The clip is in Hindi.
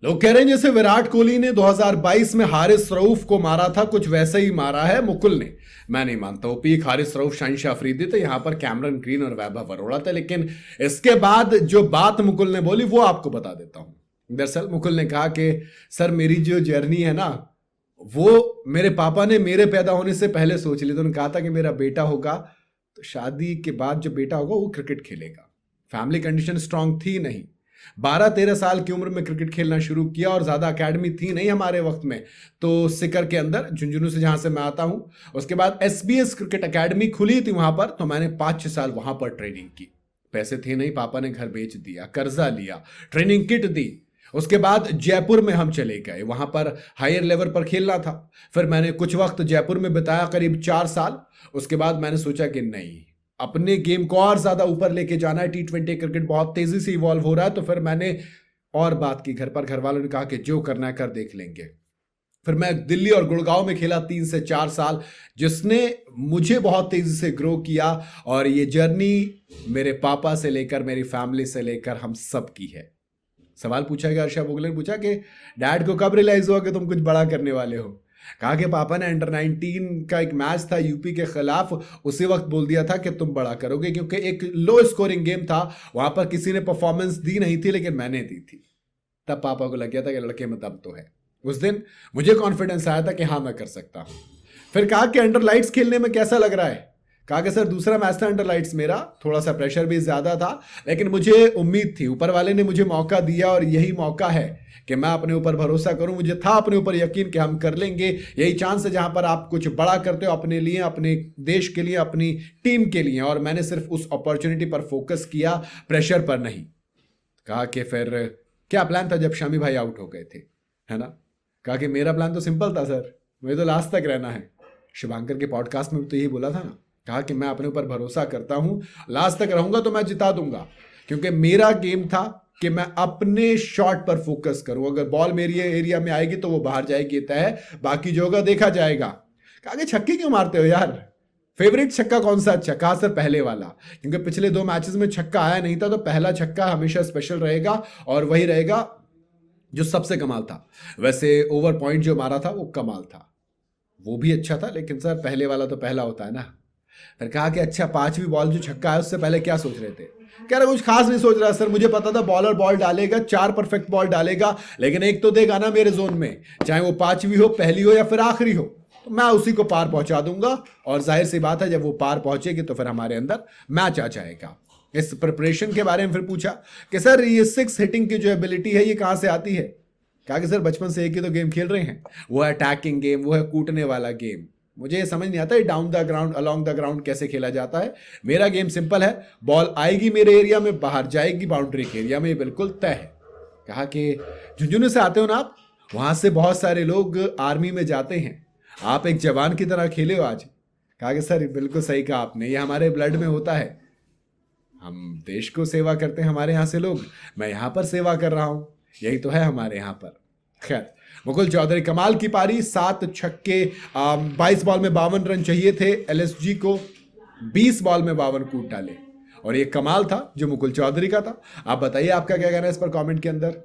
लोग कह रहे हैं जैसे विराट कोहली ने 2022 में हारिस रऊफ को मारा था, कुछ वैसे ही मारा है मुकुल ने। मैं नहीं मानता। वो पीक हारिस रऊफ, शाहिन अफरीदी थे, यहां पर कैमरन ग्रीन और वैभव अरोड़ा थे। लेकिन इसके बाद जो बात मुकुल ने बोली वो आपको बता देता हूं। दरअसल मुकुल ने कहा कि सर मेरी जो जर्नी है ना, वो मेरे पापा ने मेरे पैदा होने से पहले सोच ली। तो उन्होंने कहा था कि मेरा बेटा होगा तो शादी के बाद जो बेटा होगा वो क्रिकेट खेलेगा। फैमिली कंडीशन स्ट्रांग थी नहीं। 12-13 साल की उम्र में क्रिकेट खेलना शुरू किया और ज्यादा एकेडमी थी नहीं हमारे वक्त में। तो सिकर के अंदर झुंझुनू से जहां से मैं आता हूं, उसके बाद SBS क्रिकेट एकेडमी खुली थी वहां पर, तो मैंने 5-6 साल वहां पर ट्रेनिंग की। पैसे थे नहीं, पापा ने घर बेच दिया, कर्जा लिया, ट्रेनिंग किट दी। उसके बाद जयपुर में हम चले गए, वहां पर हायर लेवल पर खेलना था। फिर मैंने कुछ वक्त जयपुर में बिताया, करीब 4 साल। उसके बाद मैंने सोचा कि नहीं, अपने गेम को और ज्यादा ऊपर लेके जाना है। T20 क्रिकेट बहुत तेजी से इवॉल्व हो रहा है। तो फिर मैंने और बात की घर पर, घर वालों ने कहा कि जो करना है कर देख लेंगे। फिर मैं दिल्ली और गुड़गांव में खेला 3 से 4 साल, जिसने मुझे बहुत तेजी से ग्रो किया। और ये जर्नी मेरे पापा से लेकर, मेरी फैमिली से लेकर हम सब की है। सवाल पूछा गया, अर्षा बोगले ने पूछा कि डैड को कब रियलाइज हुआ कि तुम कुछ बड़ा करने वाले हो। कहा कि पापा ने अंडर 19 का एक मैच था यूपी के खिलाफ, उसी वक्त बोल दिया था कि तुम बड़ा करोगे, क्योंकि एक लो स्कोरिंग गेम था, वहां पर किसी ने परफॉर्मेंस दी नहीं थी लेकिन मैंने दी थी। तब पापा को लग गया था कि लड़के में दम तो है। उस दिन मुझे कॉन्फिडेंस आया था कि हाँ मैं कर सकता हूं। फिर कहा कि अंडर लाइट्स खेलने में कैसा लग रहा है। कहा कि सर दूसरा मैच था अंडर लाइट्स मेरा, थोड़ा सा प्रेशर भी ज्यादा था, लेकिन मुझे उम्मीद थी, ऊपर वाले ने मुझे मौका दिया और यही मौका है कि मैं अपने ऊपर भरोसा करूं। मुझे था अपने ऊपर यकीन कि हम कर लेंगे। यही चांस है जहां पर आप कुछ बड़ा करते हो अपने लिए, अपने देश के लिए, अपनी टीम के लिए। और मैंने सिर्फ उस अपॉर्चुनिटी पर फोकस किया, प्रेशर पर नहीं। कहा कि फिर क्या प्लान था जब शामी भाई आउट हो गए थे, है ना। कहा कि मेरा प्लान तो सिंपल था सर, मुझे तो लास्ट तक रहना है। शुभांकर के पॉडकास्ट में भी तो यही बोला था ना। कहा कि मैं अपने ऊपर भरोसा करता हूं, लास्ट तक रहूंगा तो मैं जिता दूंगा, क्योंकि मेरा गेम था कि मैं अपने शॉट पर फोकस करूं। अगर बॉल मेरी एरिया में आएगी तो वो बाहर जाएगी, तय है, बाकी जो होगा देखा जाएगा। कहा कि छक्के क्यों मारते हो यार, फेवरेट छक्का कौन सा अच्छा। कहा सर पहले वाला, क्योंकि पिछले 2 मैचेस में छक्का आया नहीं था, तो पहला छक्का हमेशा स्पेशल रहेगा और वही रहेगा जो सबसे कमाल था। वैसे ओवर पॉइंट जो मारा था वो कमाल था, वो भी अच्छा था, लेकिन सर पहले वाला तो पहला होता है ना। फिर कहा कि अच्छा 5वीं बॉल जो छक्का है उससे पहले क्या सोच रहे थे। कह रहे कुछ खास नहीं सोच रहा सर, मुझे पता था बॉलर बॉल डालेगा, 4 परफेक्ट बॉल डालेगा, लेकिन एक तो देगा ना मेरे जोन में, चाहे वो 5वीं हो, पहली हो या फिर आखिरी हो, तो मैं उसी को पार पहुंचा दूंगा। और जाहिर सी बात है जब वो पार पहुंचेगी तो फिर हमारे अंदर मैच आ जाएगा। इस प्रिपरेशन के बारे में फिर पूछा कि सर ये 6 हिटिंग की जो एबिलिटी है ये कहां से आती है। कहा कि सर बचपन से एक ही तो गेम खेल रहे हैं, वो है अटैकिंग गेम, वो है कूटने वाला गेम। मुझे ये समझ नहीं आता down the ground, along the ground कैसे खेला जाता है। मेरा गेम सिंपल है, बॉल आएगी मेरे एरिया में, बाहर जाएगी बाउंड्री के एरिया में, बिल्कुल तय है। कहा कि झुंझुनू से आते हो ना आप, वहां से बहुत सारे लोग आर्मी में जाते हैं, आप एक जवान की तरह खेले हो आज। कहा कि सर बिल्कुल सही कहा आपने, ये हमारे ब्लड में होता है, हम देश को सेवा करते हैं हमारे यहाँ से लोग, मैं यहाँ पर सेवा कर रहा हूँ, यही तो है हमारे यहाँ पर। खैर मुकुल चौधरी कमाल की पारी, 7 छक्के, 22 बॉल में 52 रन चाहिए थे LSG को, 20 बॉल में 52 कूद डाले, और ये कमाल था जो मुकुल चौधरी का था। आप बताइए आपका क्या कहना है इस पर कमेंट के अंदर।